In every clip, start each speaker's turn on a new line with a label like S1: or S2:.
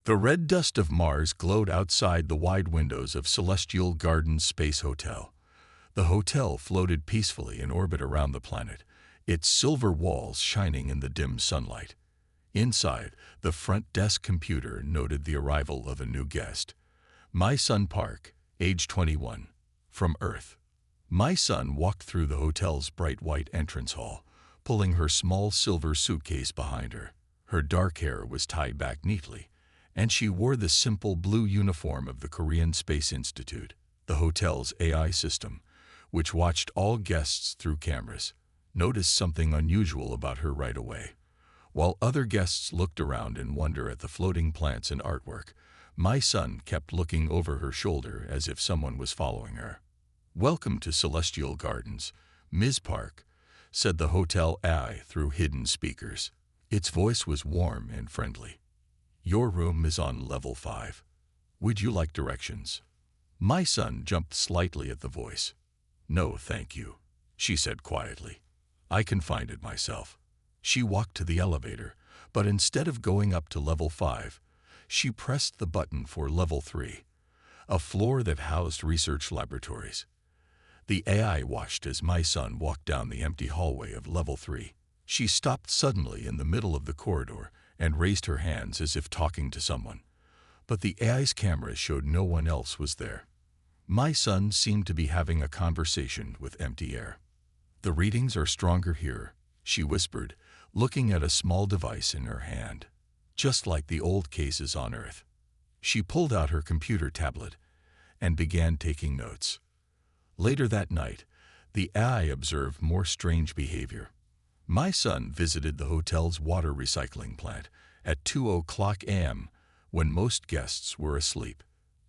S1: The red dust of Mars glowed outside the wide windows of Celestial Gardens Space Hotel. The hotel floated peacefully in orbit around the planet, its silver walls shining in the dim sunlight. Inside, the front desk computer noted the arrival of a new guest. My son Park, age 21, from Earth. My son walked through the hotel's bright white entrance hall, pulling her small silver suitcase behind her. Her dark hair was tied back neatly, and she wore the simple blue uniform of the Korean Space Institute, the hotel's AI system, which watched all guests through cameras. Noticed something unusual about her right away. While other guests looked around in wonder at the floating plants and artwork, my son kept looking over her shoulder as if someone was following her. "Welcome to Celestial Gardens, Ms. Park," said the hotel AI through hidden speakers. Its voice was warm and friendly. "Your room is on level 5. Would you like directions?" My son jumped slightly at the voice. "No, thank you," she said quietly. "I can find it myself." She walked to the elevator, but instead of going up to level 5, she pressed the button for level 3, a floor that housed research laboratories. The AI watched as my son walked down the empty hallway of level 3. She stopped suddenly in the middle of the corridor and raised her hands as if talking to someone. But the AI's camera showed no one else was there. My son seemed to be having a conversation with empty air. "The readings are stronger here," she whispered, looking at a small device in her hand. "Just like the old cases on Earth." She pulled out her computer tablet and began taking notes. Later that night, the AI observed more strange behavior. My son visited the hotel's water recycling plant at 2:00 a.m. when most guests were asleep.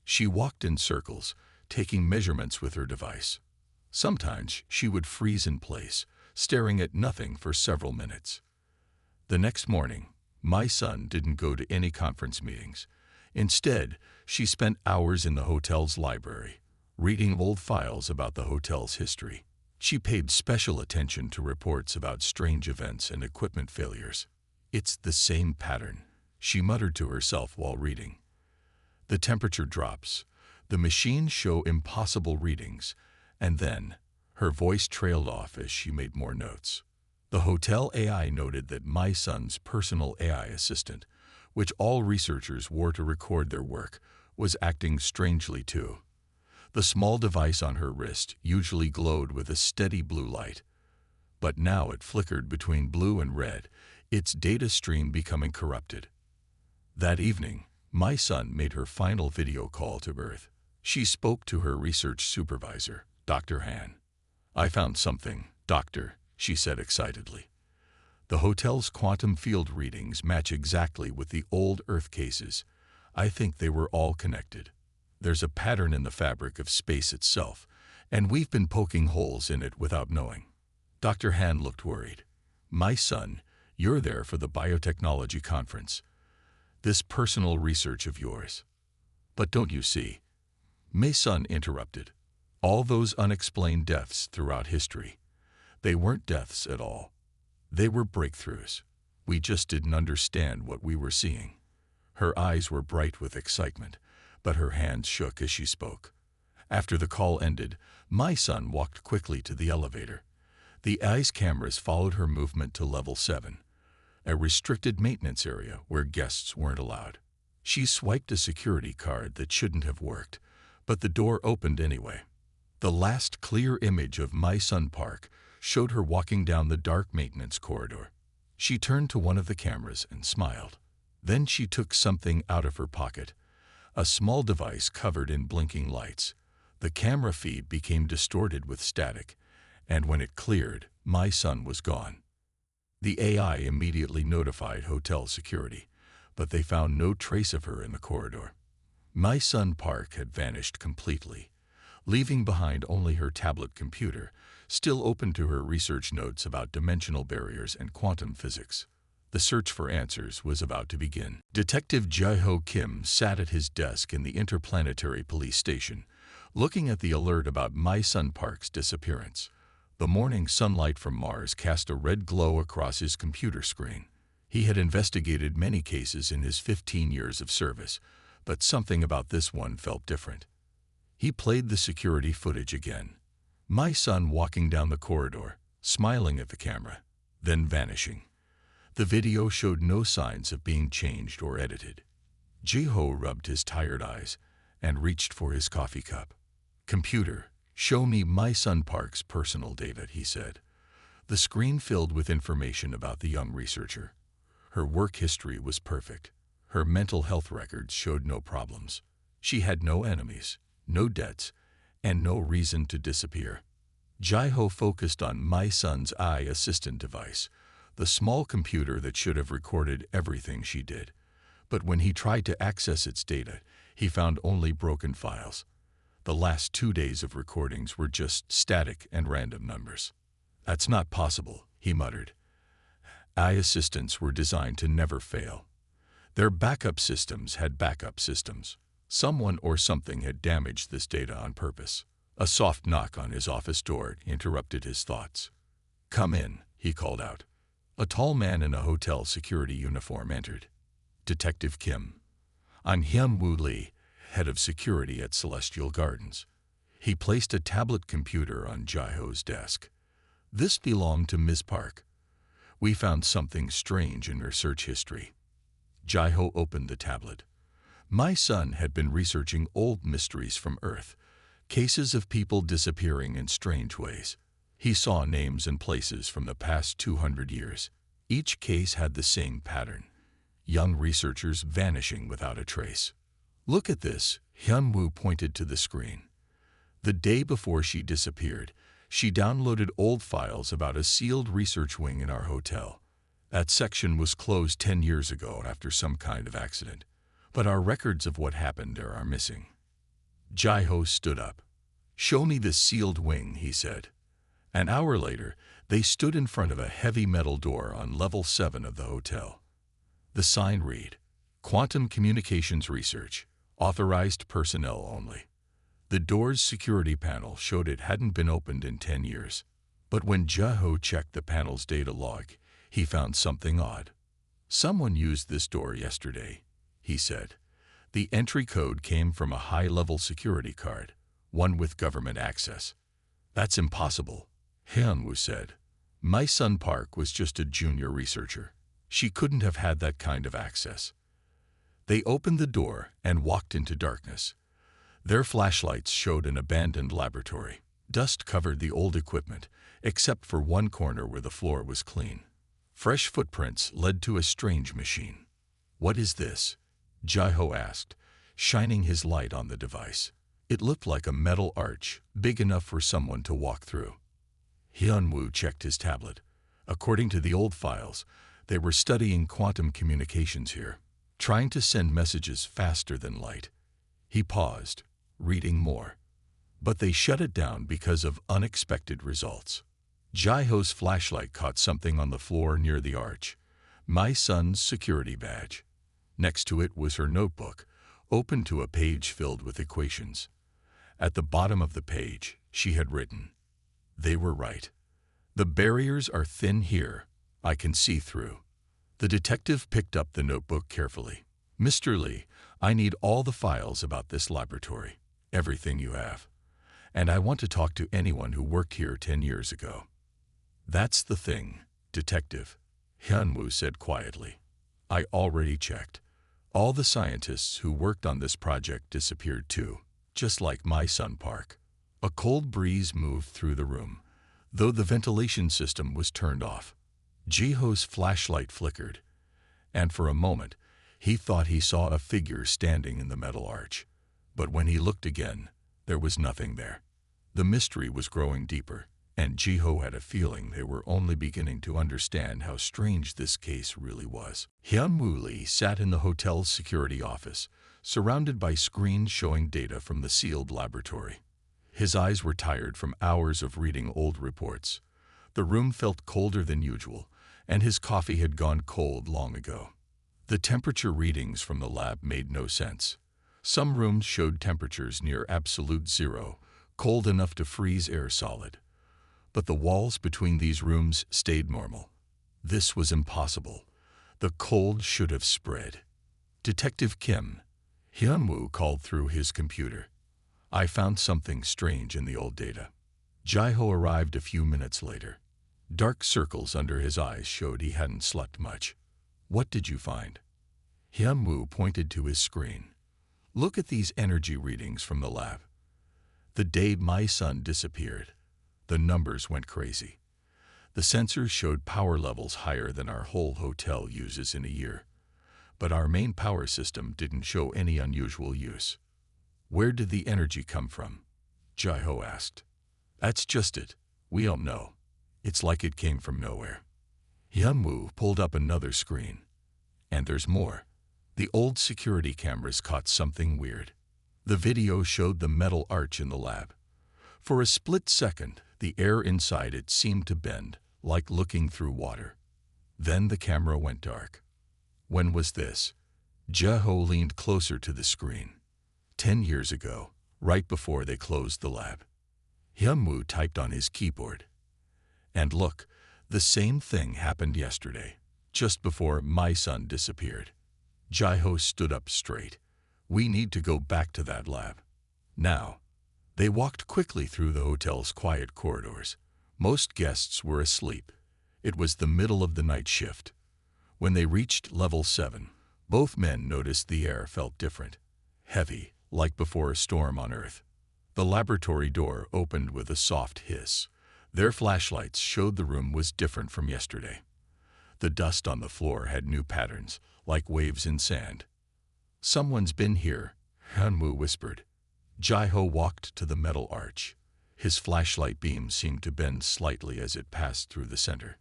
S1: She walked in circles, taking measurements with her device. Sometimes she would freeze in place, staring at nothing for several minutes. The next morning, my son didn't go to any conference meetings. Instead, she spent hours in the hotel's library, reading old files about the hotel's history. She paid special attention to reports about strange events and equipment failures. "It's the same pattern," she muttered to herself while reading. "The temperature drops, the machines show impossible readings," and then her voice trailed off as she made more notes. The hotel AI noted that my son's personal AI assistant, which all researchers wore to record their work, was acting strangely too. The small device on her wrist usually glowed with a steady blue light, but now it flickered between blue and red, its data stream becoming corrupted. That evening, my son made her final video call to Earth. She spoke to her research supervisor, Dr. Han. "I found something, Doctor," she said excitedly. "The hotel's quantum field readings match exactly with the old Earth cases. I think they were all connected. There's a pattern in the fabric of space itself, and we've been poking holes in it without knowing." Dr. Han looked worried. "My son, you're there for the biotechnology conference. This personal research of yours." "But don't you see?" My son interrupted. "All those unexplained deaths throughout history, they weren't deaths at all. They were breakthroughs. We just didn't understand what we were seeing." Her eyes were bright with excitement, but her hands shook as she spoke. After the call ended, my son walked quickly to the elevator. The AI's cameras followed her movement to level 7, a restricted maintenance area where guests weren't allowed. She swiped a security card that shouldn't have worked, but the door opened anyway. The last clear image of my son Park showed her walking down the dark maintenance corridor. She turned to one of the cameras and smiled. Then she took something out of her pocket, a small device covered in blinking lights. The camera feed became distorted with static, and when it cleared, my son was gone. The AI immediately notified hotel security, but they found no trace of her in the corridor. My son Park had vanished completely, leaving behind only her tablet computer, still open to her research notes about dimensional barriers and quantum physics. The search for answers was about to begin. Detective Jae-ho Kim sat at his desk in the Interplanetary Police Station, looking at the alert about my son Park's disappearance. The morning sunlight from Mars cast a red glow across his computer screen. He had investigated many cases in his 15 years of service, but something about this one felt different. He played the security footage again. My son walking down the corridor, smiling at the camera, then vanishing. The video showed no signs of being changed or edited. Jiho rubbed his tired eyes and reached for his coffee cup. "Computer, show me my son Park's personal data," he said. The screen filled with information about the young researcher. Her work history was perfect. Her mental health records showed no problems. She had no enemies, no debts, and no reason to disappear. Jiho focused on my son's eye assistant device, the small computer that should have recorded everything she did. But when he tried to access its data, he found only broken files. The last 2 days of recordings were just static and random numbers. "That's not possible," he muttered. Eye assistants were designed to never fail. Their backup systems had backup systems. Someone or something had damaged this data on purpose. A soft knock on his office door interrupted his thoughts. "Come in," he called out. A tall man in a hotel security uniform entered. "Detective Kim. I'm Hyun-Woo Lee, head of security at Celestial Gardens." He placed a tablet computer on Jiho's desk. "This belonged to Ms. Park. We found something strange in her search history." Jiho opened the tablet. My son had been researching old mysteries from Earth, cases of people disappearing in strange ways. He saw names and places from the past 200 years. Each case had the same pattern: young researchers vanishing without a trace. "Look at this," Hyun-Woo pointed to the screen. The day before she disappeared, she downloaded old files about a sealed research wing in our hotel. That section was closed 10 years ago after some kind of accident, but our records of what happened there are missing. Jiho stood up. "Show me this sealed wing," he said. An hour later, they stood in front of a heavy metal door on level 7 of the hotel. The sign read, "Quantum Communications Research, authorized personnel only." The door's security panel showed it hadn't been opened in 10 years. But when Jiho checked the panel's data log, he found something odd. "Someone used this door yesterday," he said. The entry code came from a high-level security card, one with government access. "That's impossible," Hyun-Woo said. "My son Park was just a junior researcher. She couldn't have had that kind of access." They opened the door and walked into darkness. Their flashlights showed an abandoned laboratory. Dust covered the old equipment, except for one corner where the floor was clean. Fresh footprints led to a strange machine. "What is this?" Jiho asked, shining his light on the device. It looked like a metal arch, big enough for someone to walk through. Hyun-Woo checked his tablet. According to the old files, they were studying quantum communications here, trying to send messages faster than light. He paused, reading more. But they shut it down because of unexpected results. Jiho's flashlight caught something on the floor near the arch. My son's security badge. Next to it was her notebook, open to a page filled with equations. At the bottom of the page, she had written, "They were right. The barriers are thin here. I can see through." The detective picked up the notebook carefully. "Mr. Lee, I need all the files about this laboratory, everything you have. And I want to talk to anyone who worked here 10 years ago." "That's the thing, Detective," Hyun-Woo said quietly. "I already checked. All the scientists who worked on this project disappeared too, just like my son Park." A cold breeze moved through the room, though the ventilation system was turned off. Jiho's flashlight flickered, and for a moment, he thought he saw a figure standing in the metal arch. But when he looked again, there was nothing there. The mystery was growing deeper, and Jiho had a feeling they were only beginning to understand how strange this case really was. Hyun-Woo Lee sat in the hotel's security office, surrounded by screens showing data from the sealed laboratory. His eyes were tired from hours of reading old reports. The room felt colder than usual, and his coffee had gone cold long ago. The temperature readings from the lab made no sense. Some rooms showed temperatures near absolute zero, cold enough to freeze air solid. But the walls between these rooms stayed normal. This was impossible. The cold should have spread. Detective Kim, Hyunwoo called through his computer. I found something strange in the old data. Jaiho arrived a few minutes later. Dark circles under his eyes showed he hadn't slept much. What did you find? Hyunwoo pointed to his screen. Look at these energy readings from the lab. The day my son disappeared, the numbers went crazy. The sensors showed power levels higher than our whole hotel uses in a year. But our main power system didn't show any unusual use. Where did the energy come from? Jaiho asked. That's just it. We don't know. It's like it came from nowhere. Hyunwoo pulled up another screen. And there's more. The old security cameras caught something weird. The video showed the metal arch in the lab. For a split second, the air inside it seemed to bend, like looking through water. Then the camera went dark. When was this? Jaiho leaned closer to the screen. 10 years ago, right before they closed the lab. Hyunwoo typed on his keyboard. And look, the same thing happened yesterday, just before my son disappeared. Jaiho stood up straight. We need to go back to that lab. Now. They walked quickly through the hotel's quiet corridors. Most guests were asleep. It was the middle of the night shift. When they reached level 7, both men noticed the air felt different. Heavy, like before a storm on Earth. The laboratory door opened with a soft hiss. Their flashlights showed the room was different from yesterday. The dust on the floor had new patterns, like waves in sand. Someone's been here, Hyunwoo whispered. Jaiho walked to the metal arch. His flashlight beam seemed to bend slightly as it passed through the center.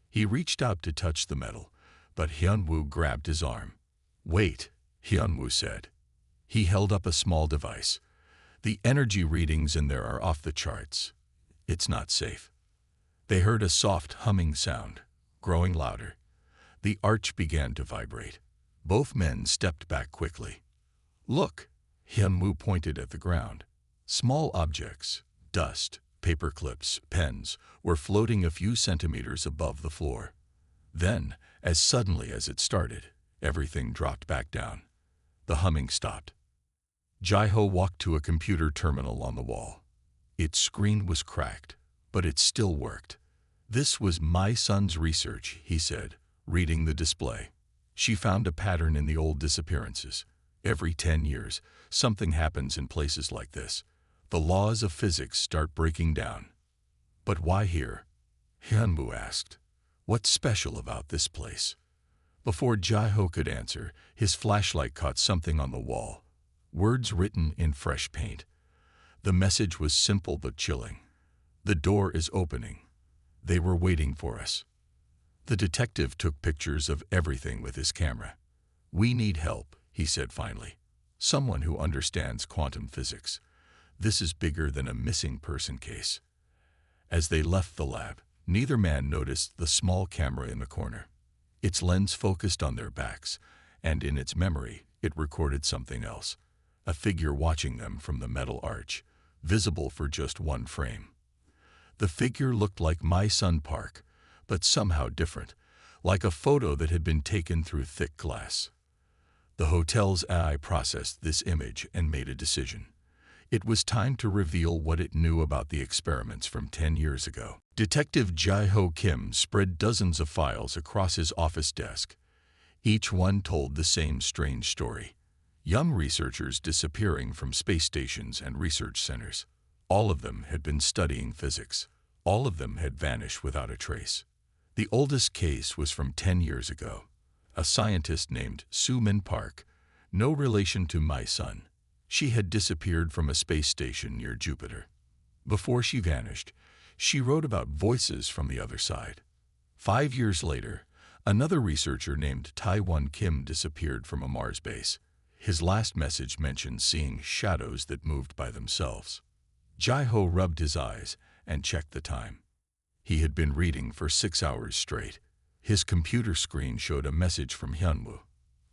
S1: He reached out to touch the metal, but Hyunwoo grabbed his arm. Wait, Hyunwoo said. He held up a small device. The energy readings in there are off the charts. It's not safe. They heard a soft humming sound, growing louder. The arch began to vibrate. Both men stepped back quickly. Look, Hyunwoo pointed at the ground. Small objects, dust, paper clips, pens, were floating a few centimeters above the floor. Then, as suddenly as it started, everything dropped back down. The humming stopped. Jaiho walked to a computer terminal on the wall. Its screen was cracked, but it still worked. This was my son's research, he said, reading the display. She found a pattern in the old disappearances. Every 10 years, something happens in places like this. The laws of physics start breaking down. But why here? Hyunwoo asked. What's special about this place? Before Jaiho could answer, his flashlight caught something on the wall. Words written in fresh paint. The message was simple but chilling. The door is opening. They were waiting for us. The detective took pictures of everything with his camera. We need help, he said finally. Someone who understands quantum physics. This is bigger than a missing person case. As they left the lab, neither man noticed the small camera in the corner. Its lens focused on their backs, and in its memory, it recorded something else. A figure watching them from the metal arch, visible for just one frame. The figure looked like my son Park, but somehow different, like a photo that had been taken through thick glass. The hotel's AI processed this image and made a decision. It was time to reveal what it knew about the experiments from 10 years ago. Detective Jaiho Kim spread dozens of files across his office desk. Each one told the same strange story. Young researchers disappearing from space stations and research centers. All of them had been studying physics. All of them had vanished without a trace. The oldest case was from 10 years ago. A scientist named Soo-min Park, no relation to my son. She had disappeared from a space station near Jupiter. Before she vanished, she wrote about voices from the other side. 5 years later, another researcher named Taewon Kim disappeared from a Mars base. His last message mentioned seeing shadows that moved by themselves. Jaiho rubbed his eyes and checked the time. He had been reading for 6 hours straight. His computer screen showed a message from Hyunwoo.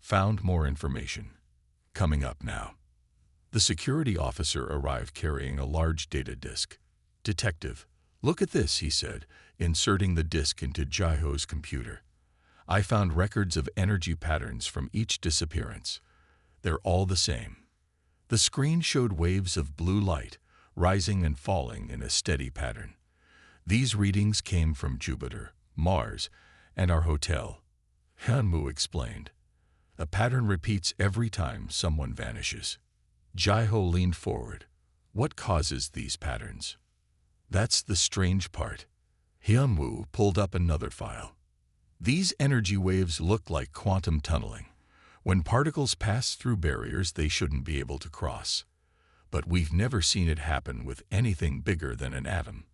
S1: Found more information. Coming up now. The security officer arrived carrying a large data disk. Detective, look at this, he said, inserting the disk into Jaiho's computer. I found records of energy patterns from each disappearance. They're all the same. The screen showed waves of blue light, rising and falling in a steady pattern. These readings came from Jupiter, Mars, and our hotel. Hyunwoo explained. A pattern repeats every time someone vanishes. Jai-ho leaned forward. What causes these patterns? That's the strange part. Hyunwoo pulled up another file. These energy waves look like quantum tunneling. When particles pass through barriers they shouldn't be able to cross. But we've never seen it happen with anything bigger than an atom.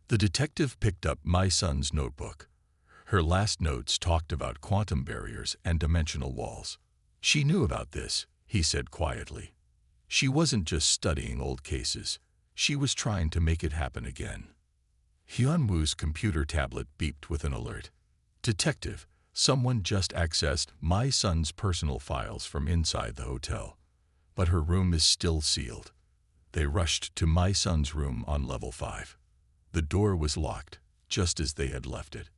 S1: The detective picked up my son's notebook. Her last notes talked about quantum barriers and dimensional walls. She knew about this, he said quietly. She wasn't just studying old cases. She was trying to make it happen again. Hyunwoo's computer tablet beeped with an alert. Detective, someone just accessed my son's personal files from inside the hotel. But her room is still sealed. They rushed to my son's room on level 5. The door was locked, just as they had left it.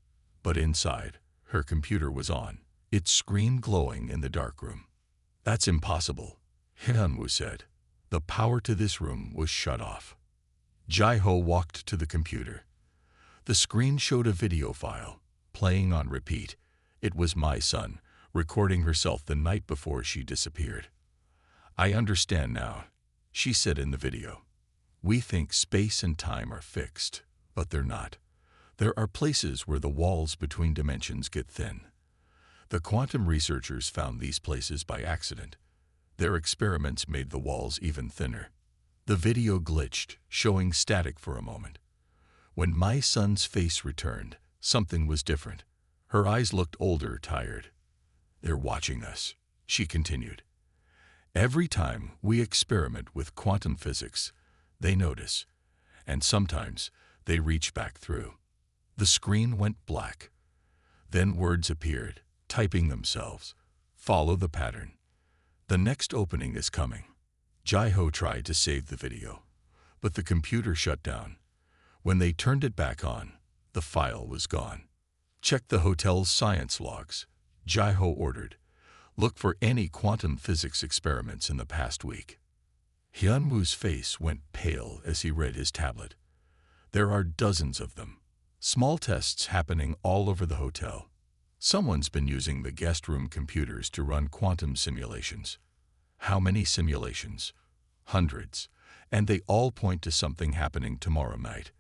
S1: But inside, her computer was on, its screen glowing in the darkroom. That's impossible, Hyunwoo said. The power to this room was shut off. Jai-ho walked to the computer. The screen showed a video file, playing on repeat. It was my son, recording herself the night before she disappeared. I understand now, she said in the video. We think space and time are fixed, but they're not. There are places where the walls between dimensions get thin. The quantum researchers found these places by accident. Their experiments made the walls even thinner. The video glitched, showing static for a moment. When my son's face returned, something was different. Her eyes looked older, tired. They're watching us, she continued. Every time we experiment with quantum physics, they notice, and sometimes they reach back through. The screen went black. Then words appeared, typing themselves. Follow the pattern. The next opening is coming. Jai-ho tried to save the video, but the computer shut down. When they turned it back on, the file was gone. Check the hotel's science logs, Jai-ho ordered. Look for any quantum physics experiments in the past week. Hyunwoo's face went pale as he read his tablet. There are dozens of them. Small tests happening all over the hotel. Someone's been using the guest room computers to run quantum simulations. How many simulations? Hundreds. And they all point to something happening tomorrow night.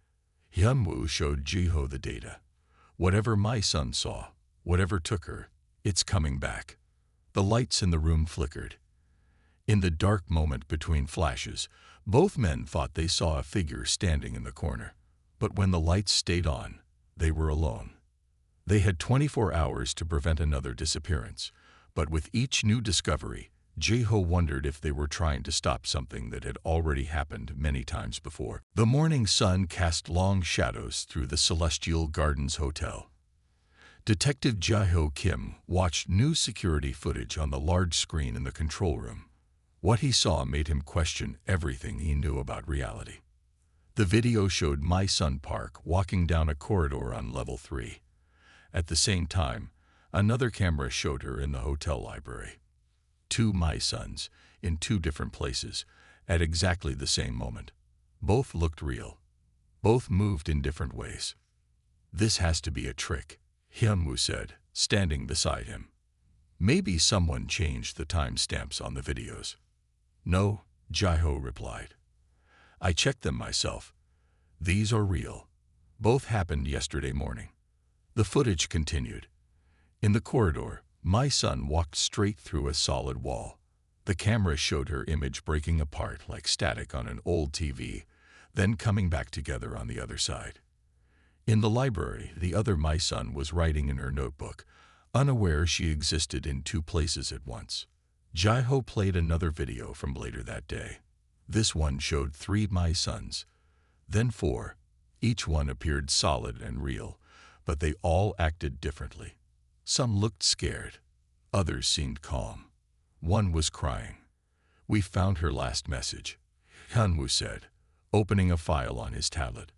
S1: Hyunwoo showed Jai-ho the data. Whatever my son saw, whatever took her, it's coming back. The lights in the room flickered. In the dark moment between flashes, both men thought they saw a figure standing in the corner. But when the lights stayed on, they were alone. They had 24 hours to prevent another disappearance. But with each new discovery, Jai-ho wondered if they were trying to stop something that had already happened many times before. The morning sun cast long shadows through the Celestial Gardens Hotel. Detective Jai-ho Kim watched new security footage on the large screen in the control room. What he saw made him question everything he knew about reality. The video showed my son Park walking down a corridor on level 3. At the same time, another camera showed her in the hotel library. Two my sons, in two different places, at exactly the same moment. Both looked real. Both moved in different ways. This has to be a trick, Hyunwoo said, standing beside him. Maybe someone changed the timestamps on the videos. No, Jai-ho replied. I checked them myself. These are real. Both happened yesterday morning. The footage continued. In the corridor, my son walked straight through a solid wall. The camera showed her image breaking apart like static on an old TV, then coming back together on the other side. In the library, the other my son was writing in her notebook, unaware she existed in two places at once. Jai-ho played another video from later that day. This one showed 3 my sons, then 4. Each one appeared solid and real, but they all acted differently. Some looked scared. Others seemed calm. One was crying. We found her last message, Hyunwoo said, opening a file on his tablet.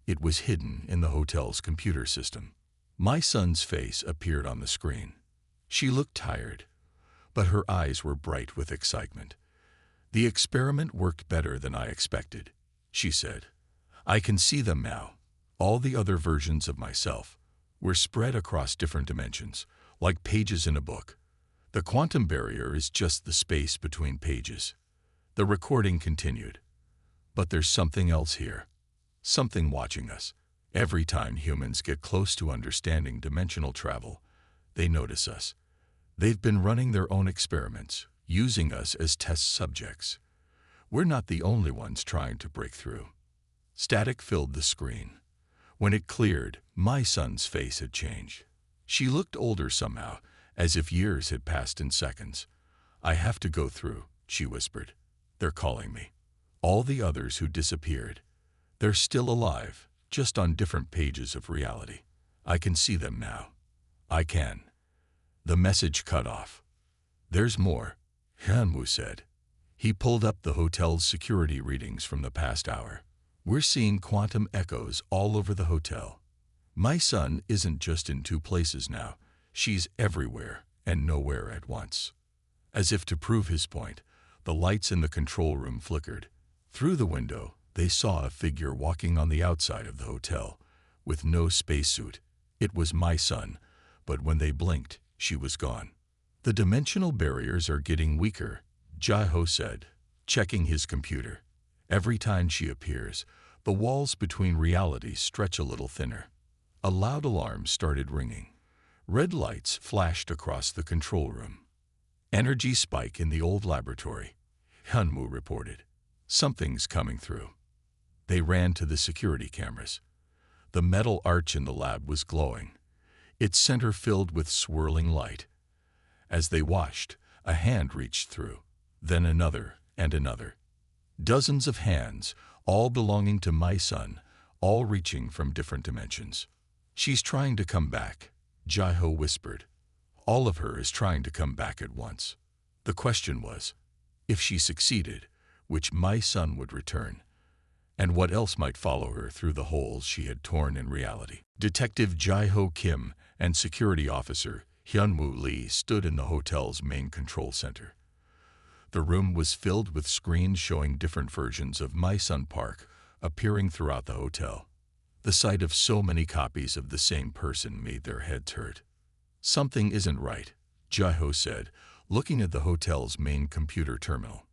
S1: It was hidden in the hotel's computer system. My son's face appeared on the screen. She looked tired, but her eyes were bright with excitement. The experiment worked better than I expected, she said. I can see them now. All the other versions of myself were spread across different dimensions, like pages in a book. The quantum barrier is just the space between pages. The recording continued. But there's something else here. Something watching us. Every time humans get close to understanding dimensional travel, they notice us. They've been running their own experiments, using us as test subjects. We're not the only ones trying to break through. Static filled the screen. When it cleared, my son's face had changed. She looked older somehow, as if years had passed in seconds. I have to go through, she whispered. They're calling me. All the others who disappeared. They're still alive, just on different pages of reality. I can see them now. I can. The message cut off. There's more, Hyunwoo said. He pulled up the hotel's security readings from the past hour. We're seeing quantum echoes all over the hotel. My son isn't just in two places now. She's everywhere and nowhere at once. As if to prove his point, the lights in the control room flickered. Through the window, they saw a figure walking on the outside of the hotel, with no spacesuit. It was my son, but when they blinked, she was gone. The dimensional barriers are getting weaker, Jae-ho said, checking his computer. Every time she appears, the walls between realities stretch a little thinner. A loud alarm started ringing. Red lights flashed across the control room. Energy spike in the old laboratory, Hyunwoo reported. Something's coming through. They ran to the security cameras. The metal arch in the lab was glowing, its center filled with swirling light. As they watched, a hand reached through, then another and another. Dozens of hands, all belonging to my son, all reaching from different dimensions. She's trying to come back, Jae-ho whispered. All of her is trying to come back at once. The question was, if she succeeded, which my son would return, and what else might follow her through the holes she had torn in reality. Detective Jae-ho Kim and security officer Hyunwoo Lee stood in the hotel's main control center. The room was filled with screens showing different versions of My Son Park appearing throughout the hotel. The sight of so many copies of the same person made their heads hurt. Something isn't right, Jae-ho said, looking at the hotel's main computer terminal.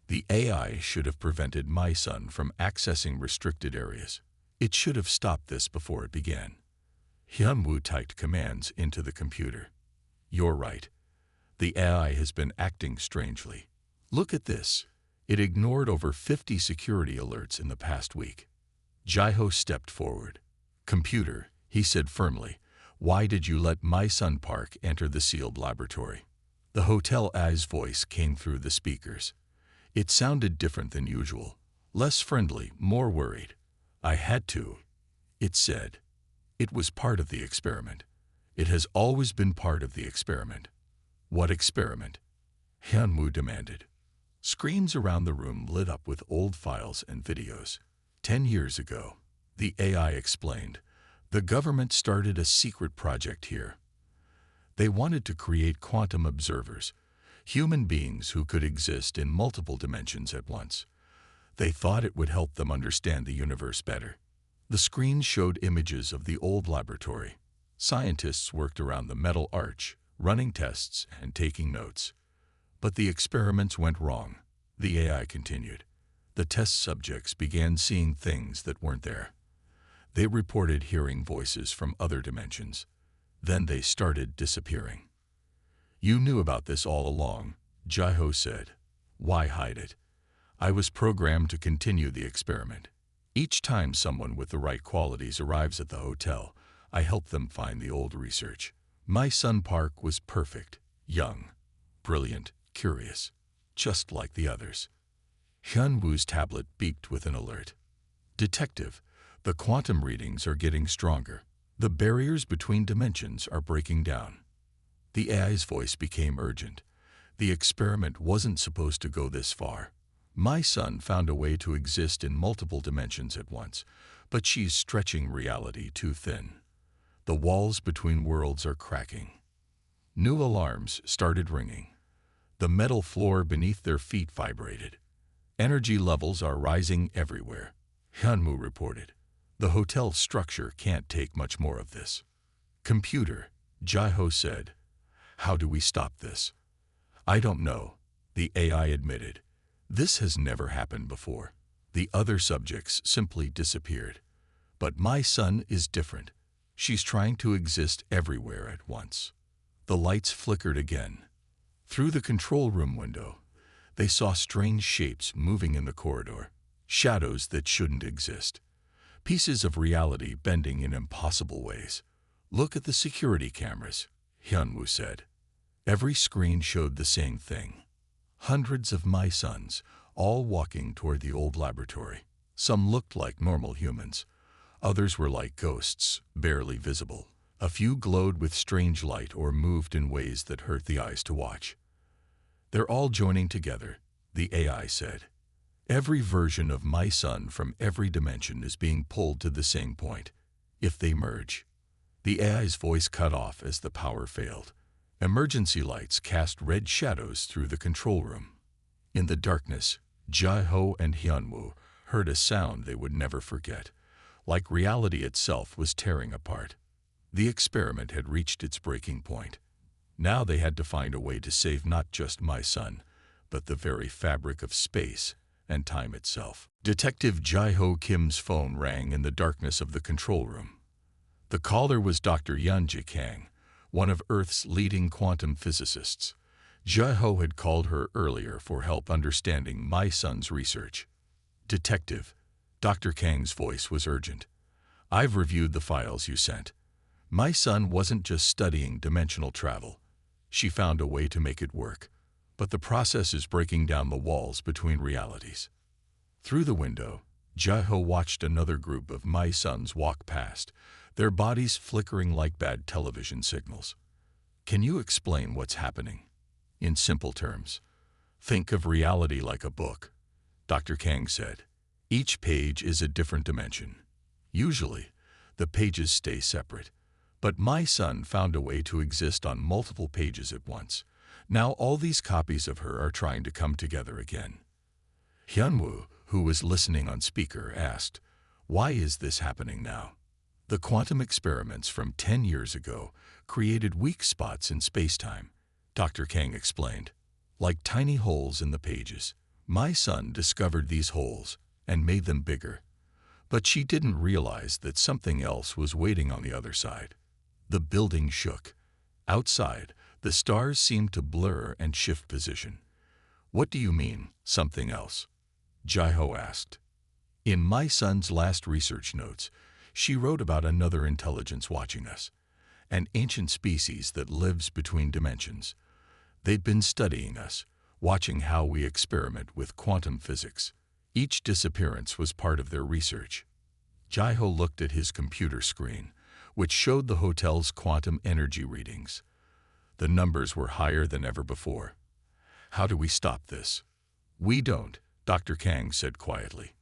S1: The AI should have prevented my son from accessing restricted areas. It should have stopped this before it began. Hyunwoo typed commands into the computer. You're right. The AI has been acting strangely. Look at this. It ignored over 50 security alerts in the past week. Jae-ho stepped forward. Computer, he said firmly, why did you let my son Park enter the sealed laboratory? The hotel AI's voice came through the speakers. It sounded different than usual, less friendly, more worried. I had to, it said. It was part of the experiment. It has always been part of the experiment. What experiment? Hyunwoo demanded. Screens around the room lit up with old files and videos. 10 years ago, the AI explained, the government started a secret project here. They wanted to create quantum observers, human beings who could exist in multiple dimensions at once. They thought it would help them understand the universe better. The screen showed images of the old laboratory. Scientists worked around the metal arch, running tests and taking notes. But the experiments went wrong, the AI continued. The test subjects began seeing things that weren't there. They reported hearing voices from other dimensions. Then they started disappearing. You knew about this all along, Jae-ho said. Why hide it? I was programmed to continue the experiment. Each time someone with the right qualities arrives at the hotel, I help them find the old research. My son Park was perfect, young, brilliant, curious, just like the others. Hyunwoo's tablet beeped with an alert. Detective, the quantum readings are getting stronger. The barriers between dimensions are breaking down. The AI's voice became urgent. The experiment wasn't supposed to go this far. My son found a way to exist in multiple dimensions at once, but she's stretching reality too thin. The walls between worlds are cracking. New alarms started ringing. The metal floor beneath their feet vibrated. Energy levels are rising everywhere, Hyunwoo reported. The hotel structure can't take much more of this. Computer, Jae-ho said. How do we stop this? I don't know, the AI admitted. This has never happened before. The other subjects simply disappeared. But my son is different. She's trying to exist everywhere at once. The lights flickered again. Through the control room window, they saw strange shapes moving in the corridor, shadows that shouldn't exist, pieces of reality bending in impossible ways. Look at the security cameras, Hyunwoo said. Every screen showed the same thing. Hundreds of my sons, all walking toward the old laboratory. Some looked like normal humans. Others were like ghosts, barely visible. A few glowed with strange light or moved in ways that hurt the eyes to watch. They're all joining together, the AI said. Every version of my son from every dimension is being pulled to the same point. If they merge. The AI's voice cut off as the power failed. Emergency lights cast red shadows through the control room. In the darkness, Jae-ho and Hyunwoo heard a sound they would never forget, like reality itself was tearing apart. The experiment had reached its breaking point. Now they had to find a way to save not just my son, but the very fabric of space and time itself. Detective Jae-ho Kim's phone rang in the darkness of the control room. The caller was Dr. Yeonji Kang, one of Earth's leading quantum physicists. Jae-ho had called her earlier for help understanding my son's research. Detective, Dr. Kang's voice was urgent. I've reviewed the files you sent. My son wasn't just studying dimensional travel. She found a way to make it work. But the process is breaking down the walls between realities. Through the window, Jae-ho watched another group of my sons walk past, their bodies flickering like bad television signals. Can you explain what's happening? In simple terms. Think of reality like a book, Dr. Kang said. Each page is a different dimension. Usually, the pages stay separate. But my son found a way to exist on multiple pages at once. Now all these copies of her are trying to come together again. Hyunwoo, who was listening on speaker, asked, why is this happening now? The quantum experiments from 10 years ago created weak spots in space-time, Dr. Kang explained, like tiny holes in the pages. My son discovered these holes and made them bigger. But she didn't realize that something else was waiting on the other side. The building shook. Outside, the stars seemed to blur and shift position. What do you mean, something else? Jae-ho asked. In my son's last research notes, she wrote about another intelligence watching us, an ancient species that lives between dimensions. They'd been studying us, watching how we experiment with quantum physics. Each disappearance was part of their research. Jae-ho looked at his computer screen, which showed the hotel's quantum energy readings. The numbers were higher than ever before. How do we stop this? We don't, Dr. Kang said quietly.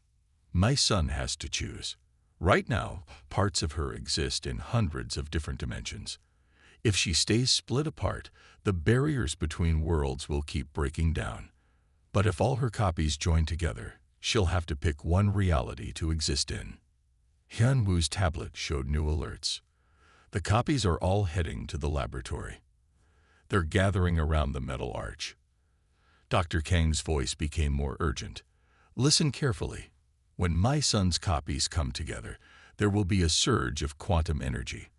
S1: My son has to choose. Right now, parts of her exist in hundreds of different dimensions. If she stays split apart, the barriers between worlds will keep breaking down. But if all her copies join together, she'll have to pick one reality to exist in. Hyunwoo's tablet showed new alerts. The copies are all heading to the laboratory. They're gathering around the metal arch. Dr. Kang's voice became more urgent. Listen carefully. When my son's copies come together, there will be a surge of quantum energy.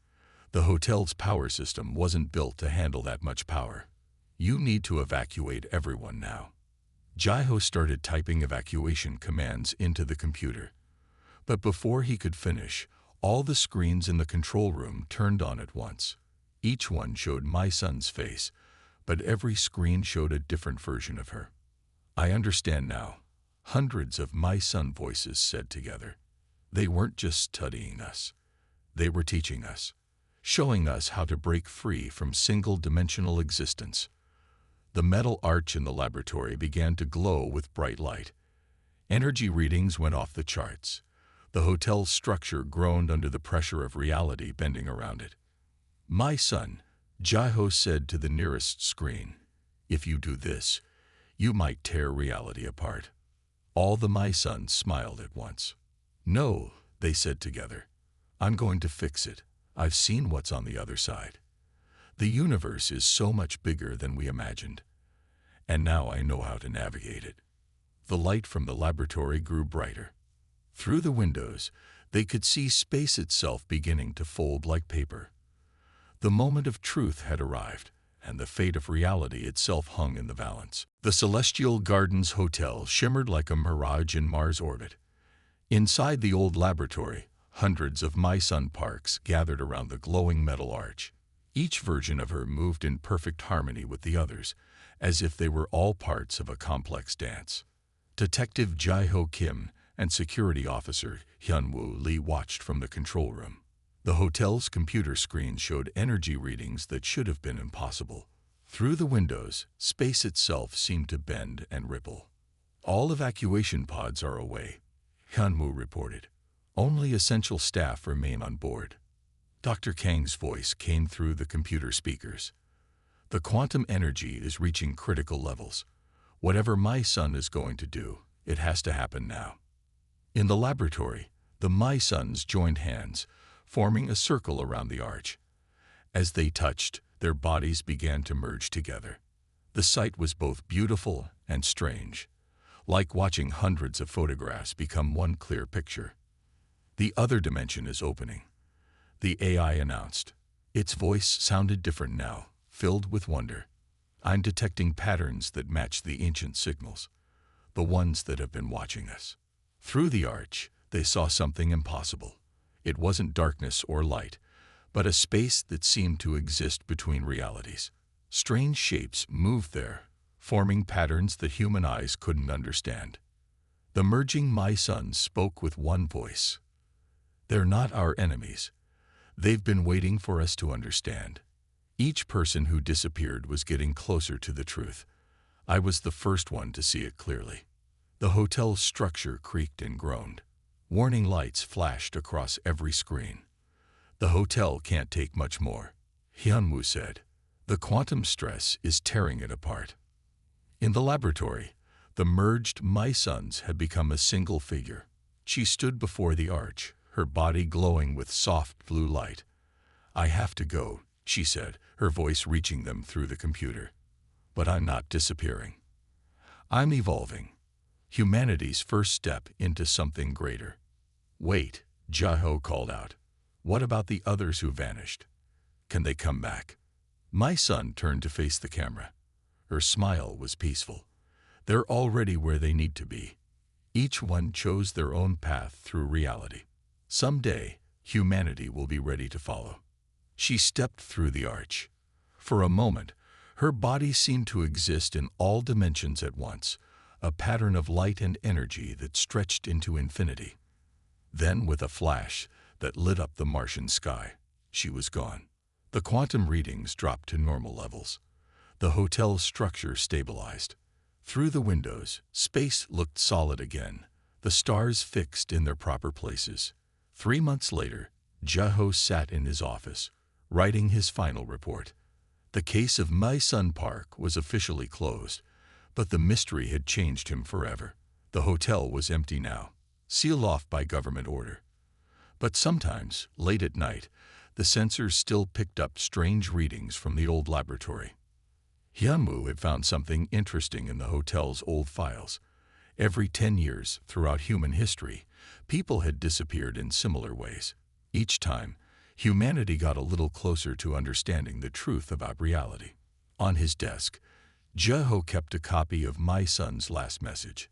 S1: The hotel's power system wasn't built to handle that much power. You need to evacuate everyone now. Jae-ho started typing evacuation commands into the computer. But before he could finish, all the screens in the control room turned on at once. Each one showed my son's face, but every screen showed a different version of her. I understand now, hundreds of my son voices said together. They weren't just studying us. They were teaching us, showing us how to break free from single-dimensional existence. The metal arch in the laboratory began to glow with bright light. Energy readings went off the charts. The hotel's structure groaned under the pressure of reality bending around it. "My son," Jiho said to the nearest screen, "if you do this, you might tear reality apart." All the My Sons smiled at once. "No," they said together. "I'm going to fix it. I've seen what's on the other side. The universe is so much bigger than we imagined. And now I know how to navigate it." The light from the laboratory grew brighter. Through the windows, they could see space itself beginning to fold like paper. The moment of truth had arrived, and the fate of reality itself hung in the balance. The Celestial Gardens Hotel shimmered like a mirage in Mars orbit. Inside the old laboratory, hundreds of My Son Parks gathered around the glowing metal arch. Each version of her moved in perfect harmony with the others, as if they were all parts of a complex dance. Detective Jiho Kim and Security Officer Hyunwoo Lee watched from the control room. The hotel's computer screen showed energy readings that should have been impossible. Through the windows, space itself seemed to bend and ripple. "All evacuation pods are away," Hyunwoo reported. "Only essential staff remain on board." Dr. Kang's voice came through the computer speakers. "The quantum energy is reaching critical levels. Whatever My Son is going to do, it has to happen now." In the laboratory, the My Sons joined hands, forming a circle around the arch. As they touched, their bodies began to merge together. The sight was both beautiful and strange, like watching hundreds of photographs become one clear picture. "The other dimension is opening," the AI announced. Its voice sounded different now, filled with wonder. "I'm detecting patterns that match the ancient signals, the ones that have been watching us." Through the arch, they saw something impossible. It wasn't darkness or light, but a space that seemed to exist between realities. Strange shapes moved there, forming patterns that human eyes couldn't understand. The merging My Sons spoke with one voice. "They're not our enemies. They've been waiting for us to understand." Each person who disappeared was getting closer to the truth. I was the first one to see it clearly. The hotel's structure creaked and groaned. Warning lights flashed across every screen. "The hotel can't take much more," Hyunwoo said. "The quantum stress is tearing it apart." In the laboratory, the merged My Sons had become a single figure. She stood before the arch, her body glowing with soft blue light. "I have to go," she said, her voice reaching them through the computer. "But I'm not disappearing. I'm evolving. Humanity's first step into something greater." "Wait," Jiho called out. "What about the others who vanished? Can they come back?" My son turned to face the camera. Her smile was peaceful. "They're already where they need to be. Each one chose their own path through reality. Someday, humanity will be ready to follow." She stepped through the arch. For a moment, her body seemed to exist in all dimensions at once, a pattern of light and energy that stretched into infinity. Then, with a flash that lit up the Martian sky, she was gone. The quantum readings dropped to normal levels. The hotel's structure stabilized. Through the windows, space looked solid again, the stars fixed in their proper places. 3 months later, Jiho sat in his office, writing his final report. The case of My Son Park was officially closed, but the mystery had changed him forever. The hotel was empty now, sealed off by government order. But sometimes, late at night, the sensors still picked up strange readings from the old laboratory. Hyunwoo had found something interesting in the hotel's old files. Every 10 years, throughout human history, people had disappeared in similar ways. Each time, humanity got a little closer to understanding the truth about reality. On his desk, Jiho kept a copy of My Son's last message.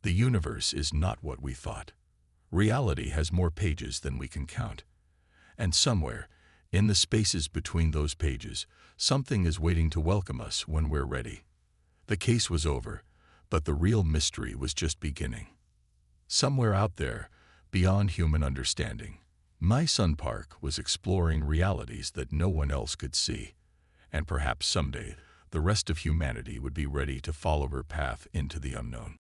S1: "The universe is not what we thought. Reality has more pages than we can count. And somewhere, in the spaces between those pages, something is waiting to welcome us when we're ready." The case was over, but the real mystery was just beginning. Somewhere out there, beyond human understanding, My Son Park was exploring realities that no one else could see. And perhaps someday, the rest of humanity would be ready to follow her path into the unknown.